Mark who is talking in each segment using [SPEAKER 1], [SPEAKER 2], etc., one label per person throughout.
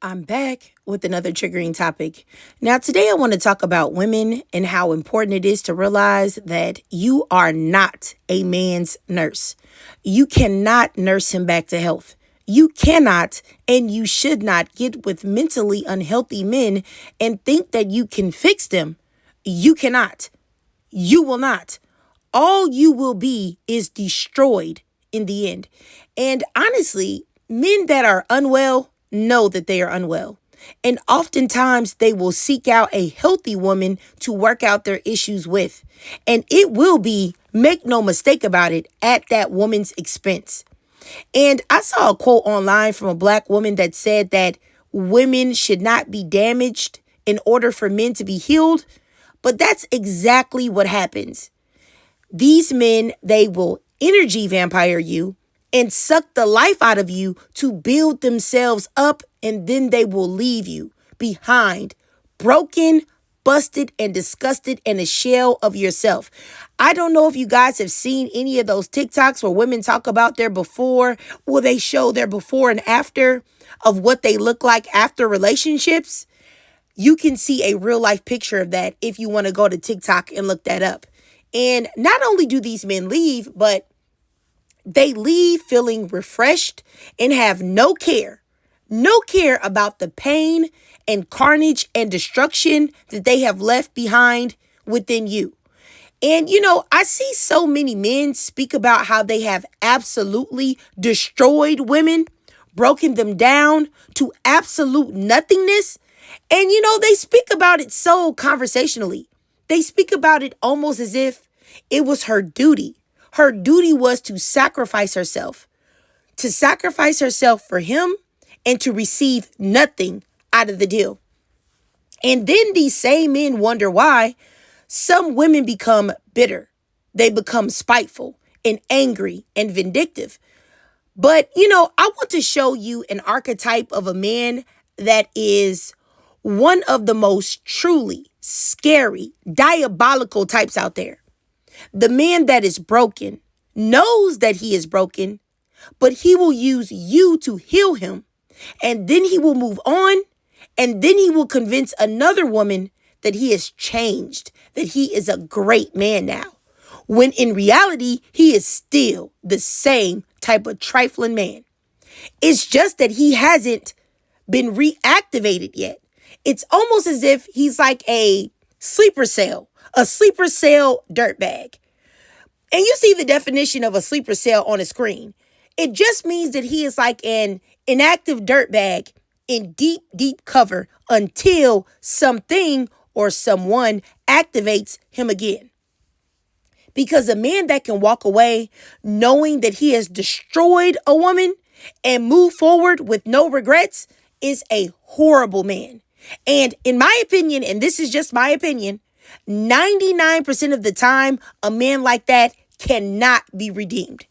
[SPEAKER 1] I'm back with another triggering topic. Now, today I want to talk about women and how important it is to realize that you are not a man's nurse. You cannot nurse him back to health. You cannot and you should not get with mentally unhealthy men and think that you can fix them. You cannot. You will not. All you will be is destroyed in the end. And honestly, men that are unwell know that they are unwell. And oftentimes they will seek out a healthy woman to work out their issues with. And it will be, make no mistake about it, at that woman's expense. And I saw a quote online from a black woman that said that women should not be damaged in order for men to be healed. But that's exactly what happens. These men, they will energy vampire you and suck the life out of you to build themselves up, and then they will leave you behind, broken, busted, and disgusted, and a shell of yourself. I don't know if you guys have seen any of those TikToks where women talk about their before, or they show their before and after of what they look like after relationships. You can see a real life picture of that if you want to go to TikTok and look that up. And not only do these men leave, but they leave feeling refreshed and have no care about the pain and carnage and destruction that they have left behind within you. And, I see so many men speak about how they have absolutely destroyed women, broken them down to absolute nothingness. And, they speak about it so conversationally. They speak about it almost as if it was her duty. Her duty was to sacrifice herself for him and to receive nothing out of the deal. And then these same men wonder why some women become bitter. They become spiteful and angry and vindictive. But, I want to show you an archetype of a man that is one of the most truly scary, diabolical types out there. The man that is broken knows that he is broken, but he will use you to heal him. And then he will move on. And then he will convince another woman that he has changed, that he is a great man now. When in reality, he is still the same type of trifling man. It's just that he hasn't been reactivated yet. It's almost as if he's like a sleeper cell dirtbag. And you see the definition of a sleeper cell on a screen. It just means that he is like an inactive dirtbag in deep, deep cover until something or someone activates him again. Because a man that can walk away knowing that he has destroyed a woman and move forward with no regrets is a horrible man. And in my opinion, and this is just my opinion, 99% of the time, a man like that cannot be redeemed,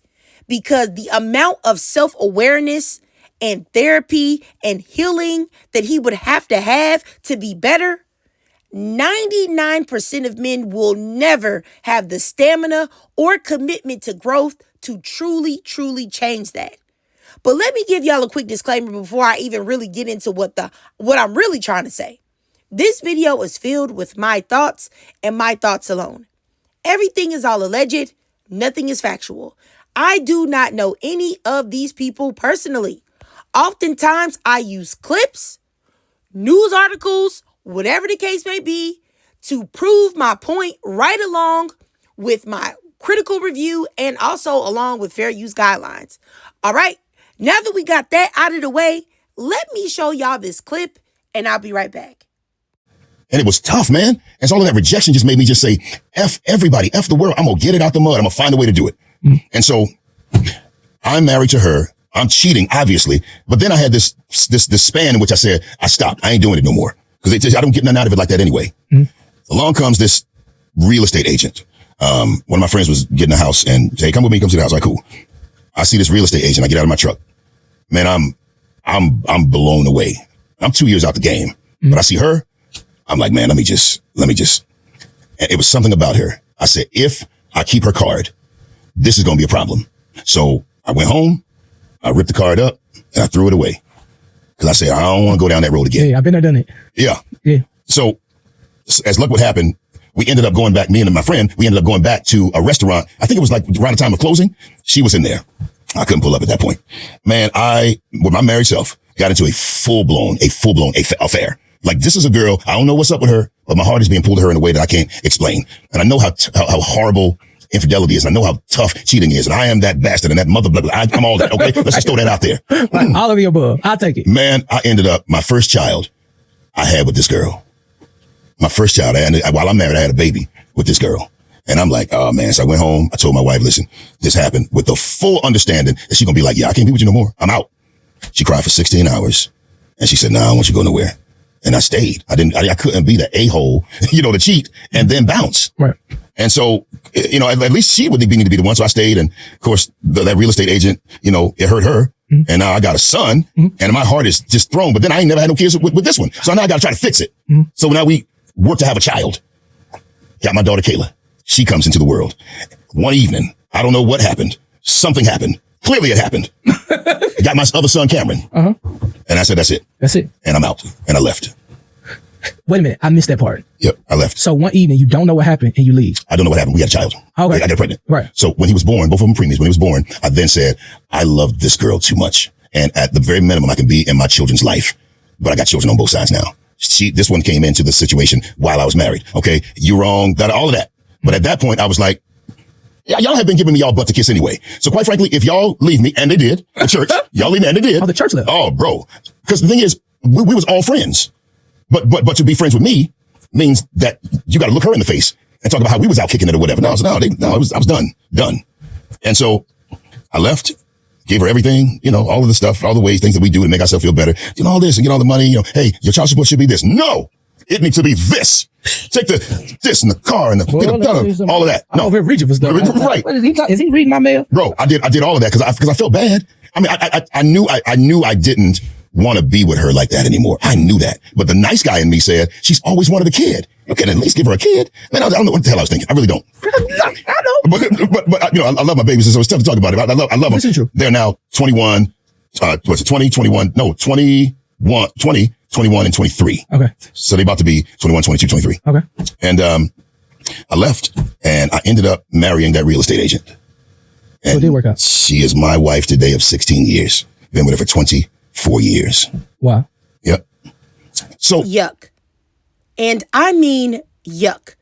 [SPEAKER 1] because the amount of self-awareness and therapy and healing that he would have to be better, 99% of men will never have the stamina or commitment to growth to truly, truly change that. But let me give y'all a quick disclaimer before I even really get into what I'm really trying to say. This video is filled with my thoughts and my thoughts alone. Everything is all alleged. Nothing is factual. I do not know any of these people personally. Oftentimes, I use clips, news articles, whatever the case may be, to prove my point right along with my critical review and also along with fair use guidelines. All right. Now that we got that out of the way, let me show y'all this clip and I'll be right back.
[SPEAKER 2] And it was tough, man. And so all of that rejection just made me just say, F everybody, F the world. I'm going to get it out the mud. I'm going to find a way to do it. And so I'm married to her. I'm cheating, obviously. But then I had this span in which I said, I stopped. I ain't doing it no more. Because I don't get nothing out of it like that anyway. Along comes this real estate agent. One of my friends was getting a house and said, hey, come with me, come to the house. All right, cool. I see this real estate agent. I get out of my truck. Man, I'm blown away. I'm 2 years out the game, but I see her. I'm like, man, let me just, and it was something about her. I said, if I keep her card, this is going to be a problem. So I went home, I ripped the card up and I threw it away. because I said, I don't want to go down that road again.
[SPEAKER 3] Yeah, I've been there, done it.
[SPEAKER 2] Yeah.
[SPEAKER 3] Yeah.
[SPEAKER 2] So as luck would happen, we ended up going back, me and my friend, we ended up going back to a restaurant. I think it was like around the time of closing. She was in there. I couldn't pull up at that point. Man, I, with my married self, got into a full-blown affair. Like, this is a girl, I don't know what's up with her, but my heart is being pulled to her in a way that I can't explain. And I know how horrible infidelity is. And I know how tough cheating is. And I am that bastard and that mother, blah, blah. I'm all that, okay? Let's just throw that out there.
[SPEAKER 3] Like, all of the above. I'll take it.
[SPEAKER 2] Man, I ended up, my first child I had with this girl. My first child, while I'm married, I had a baby with this girl. And I'm like, oh man. So I went home. I told my wife, listen, this happened, with the full understanding that she's going to be like, yeah, I can't be with you no more. I'm out. She cried for 16 hours. And she said, nah, I don't want you to go nowhere. And I stayed. I couldn't be the a-hole, to cheat and then bounce.
[SPEAKER 3] Right.
[SPEAKER 2] And so, at least she would need to be the one. So I stayed. And of course, that real estate agent, it hurt her. Mm-hmm. And now I got a son and my heart is just thrown. But then I ain't never had no kids with this one. So now I got to try to fix it. Mm-hmm. So now we work to have a child. Got my daughter, Kayla. She comes into the world. One evening, I don't know what happened. Something happened. Clearly it happened. Got my other son, Cameron. Uh-huh. And I said, that's it.
[SPEAKER 3] That's it.
[SPEAKER 2] And I'm out. And I left.
[SPEAKER 3] Wait a minute. I missed that part.
[SPEAKER 2] Yep. I left.
[SPEAKER 3] So one evening, you don't know what happened and you leave.
[SPEAKER 2] I don't know what happened. We had a child.
[SPEAKER 3] Okay.
[SPEAKER 2] I got pregnant.
[SPEAKER 3] Right.
[SPEAKER 2] So when he was born, both of them preemies, when he was born, I then said, I love this girl too much. And at the very minimum, I can be in my children's life. But I got children on both sides now. This one came into the situation while I was married. Okay. You're wrong. All of that. But at that point, I was like, yeah, y'all have been giving me y'all butt to kiss anyway. So quite frankly, if y'all leave me, and they did, the church, y'all leave me, and they did.
[SPEAKER 3] Oh, the church left.
[SPEAKER 2] Oh, bro. Because the thing is, we was all friends. But to be friends with me means that you got to look her in the face and talk about how we was out kicking it or whatever. I was done. And so I left, gave her everything, all of the stuff, all the things that we do to make ourselves feel better. All this and get all the money, hey, your child support should be this. No, it needs to be this. Take this and the car and all of that. No,
[SPEAKER 3] reaching for stuff.
[SPEAKER 2] Right.
[SPEAKER 3] Is he reading my mail?
[SPEAKER 2] Bro, I did all of that because I felt bad. I mean, I knew I didn't want to be with her like that anymore. I knew that. But the nice guy in me said, she's always wanted a kid. You can at least give her a kid. Man, I don't know what the hell I was thinking. I really don't.
[SPEAKER 3] I know.
[SPEAKER 2] But I love my babies, so it's tough to talk about it. I love them.
[SPEAKER 3] This is true.
[SPEAKER 2] They're now 21, what's it, 20, 21, no, 21, 20, 21, and 23.
[SPEAKER 3] Okay.
[SPEAKER 2] So they're about to be 21, 22, 23.
[SPEAKER 3] Okay.
[SPEAKER 2] And I left and I ended up marrying that real estate agent. And
[SPEAKER 3] so it did work out.
[SPEAKER 2] She is my wife today of 16 years. Been with her for 24 years.
[SPEAKER 3] Wow.
[SPEAKER 2] Yep. So
[SPEAKER 1] yuck. And I mean yuck.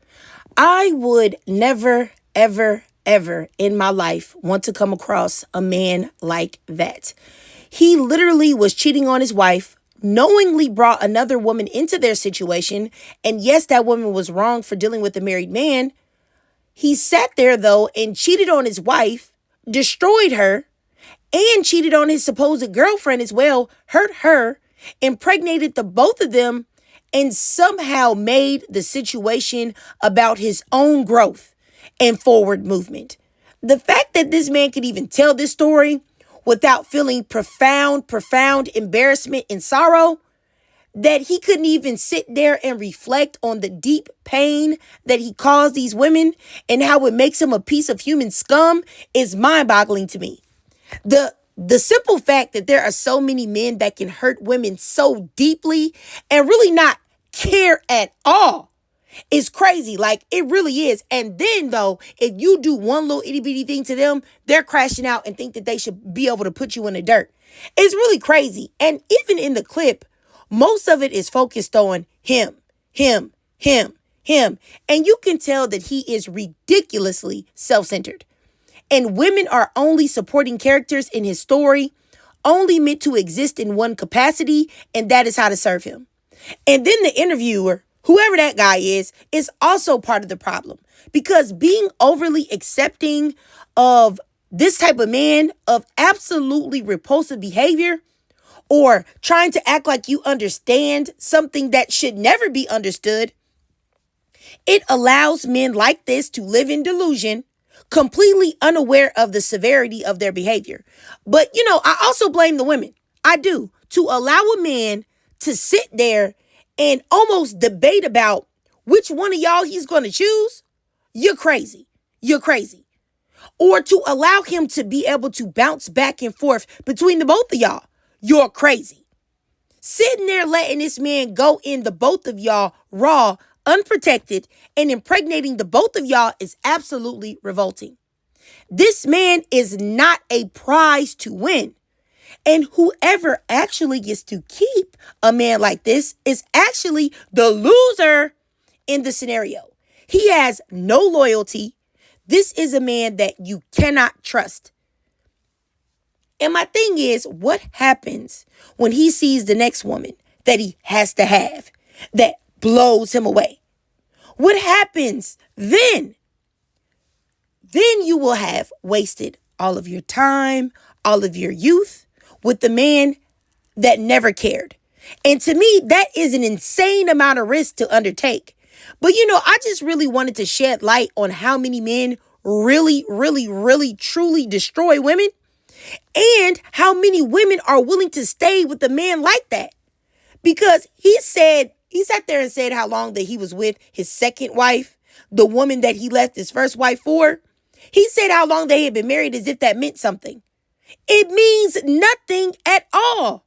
[SPEAKER 1] I would never, ever, ever in my life want to come across a man like that. He literally was cheating on his wife, knowingly brought another woman into their situation. And yes, that woman was wrong for dealing with a married man. He sat there, though, and cheated on his wife, destroyed her, and cheated on his supposed girlfriend as well, hurt her, impregnated the both of them, and somehow made the situation about his own growth and forward movement. The fact that this man could even tell this story without feeling profound embarrassment and sorrow, that he couldn't even sit there and reflect on the deep pain that he caused these women and how it makes him a piece of human scum is mind-boggling to me. The simple fact that there are so many men that can hurt women so deeply and really not care at all is crazy. Like, it really is. And then, though, if you do one little itty bitty thing to them, they're crashing out and think that they should be able to put you in the dirt. It's really crazy. And even in the clip, most of it is focused on him. And you can tell that he is ridiculously self-centered. And women are only supporting characters in his story, only meant to exist in one capacity, and that is how to serve him. And then the interviewer, whoever that guy is also part of the problem. Because being overly accepting of this type of man of absolutely repulsive behavior, or trying to act like you understand something that should never be understood, it allows men like this to live in delusion, completely unaware of the severity of their behavior. But, I also blame the women. I do. To allow a man to sit there and almost debate about which one of y'all he's going to choose, you're crazy. Or to allow him to be able to bounce back and forth between the both of y'all, you're crazy. Sitting there letting this man go in the both of y'all raw, unprotected, and impregnating the both of y'all is absolutely revolting. This man is not a prize to win. And whoever actually gets to keep a man like this is actually the loser in the scenario. He has no loyalty. This is a man that you cannot trust. And my thing is, what happens when he sees the next woman that he has to have that blows him away? What happens then? Then you will have wasted all of your time, all of your youth with the man that never cared. And to me, that is an insane amount of risk to undertake. But I just really wanted to shed light on how many men really, really, really, truly destroy women, and how many women are willing to stay with a man like that. Because he sat there and said how long that he was with his second wife, the woman that he left his first wife for. He said how long they had been married as if that meant something. It means nothing at all.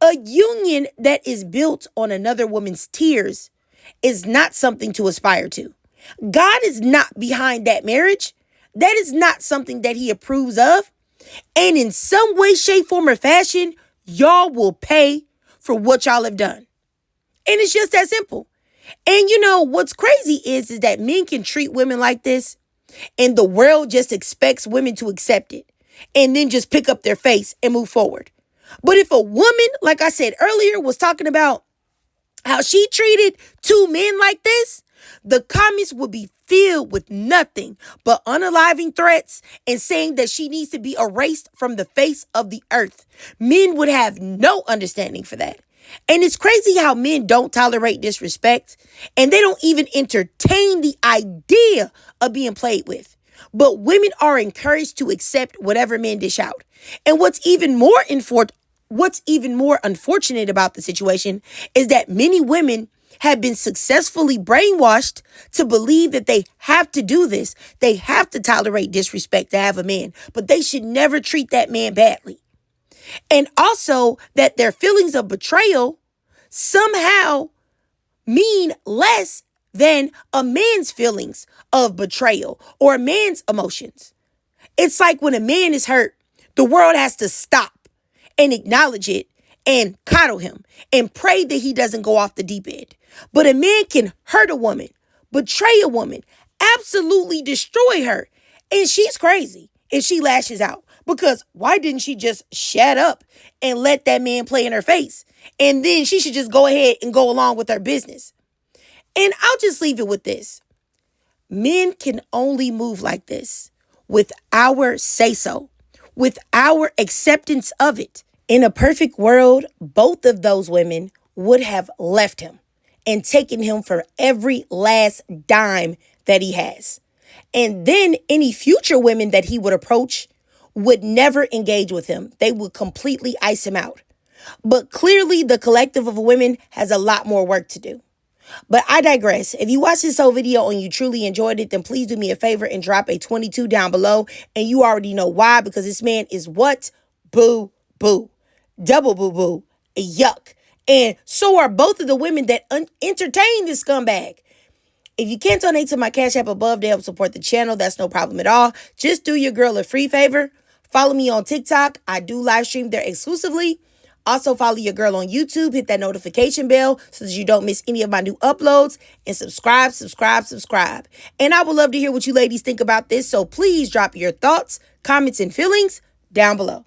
[SPEAKER 1] A union that is built on another woman's tears is not something to aspire to. God is not behind that marriage. That is not something that he approves of. And in some way, shape, form, or fashion, y'all will pay for what y'all have done. And it's just that simple. And what's crazy is that men can treat women like this, and the world just expects women to accept it and then just pick up their face and move forward. But if a woman, like I said earlier, was talking about how she treated two men like this, the comments would be filled with nothing but unaliving threats and saying that she needs to be erased from the face of the earth. Men would have no understanding for that. And it's crazy how men don't tolerate disrespect, and they don't even entertain the idea of being played with. But women are encouraged to accept whatever men dish out. And what's even more unfortunate about the situation is that many women have been successfully brainwashed to believe that they have to do this. They have to tolerate disrespect to have a man, but they should never treat that man badly. And also that their feelings of betrayal somehow mean less than a man's feelings of betrayal or a man's emotions. It's like when a man is hurt, the world has to stop and acknowledge it and coddle him and pray that he doesn't go off the deep end. But a man can hurt a woman, betray a woman, absolutely destroy her. And she's crazy if she lashes out. Because why didn't she just shut up and let that man play in her face? And then she should just go ahead and go along with her business. And I'll just leave it with this. Men can only move like this with our say-so, with our acceptance of it. In a perfect world, both of those women would have left him and taken him for every last dime that he has. And then any future women that he would approach would never engage with him. They would completely ice him out. But clearly the collective of women has a lot more work to do. But I digress. If you watched this whole video and you truly enjoyed it, then please do me a favor and drop a 22 down below. And you already know why, because this man is what? Boo, boo. Double boo, boo. Yuck. And so are both of the women that entertain this scumbag. If you can't donate to my Cash App above to help support the channel, that's no problem at all. Just do your girl a free favor. Follow me on TikTok. I do live stream there exclusively. Also follow your girl on YouTube. Hit that notification bell so that you don't miss any of my new uploads. And subscribe. And I would love to hear what you ladies think about this. So please drop your thoughts, comments, and feelings down below.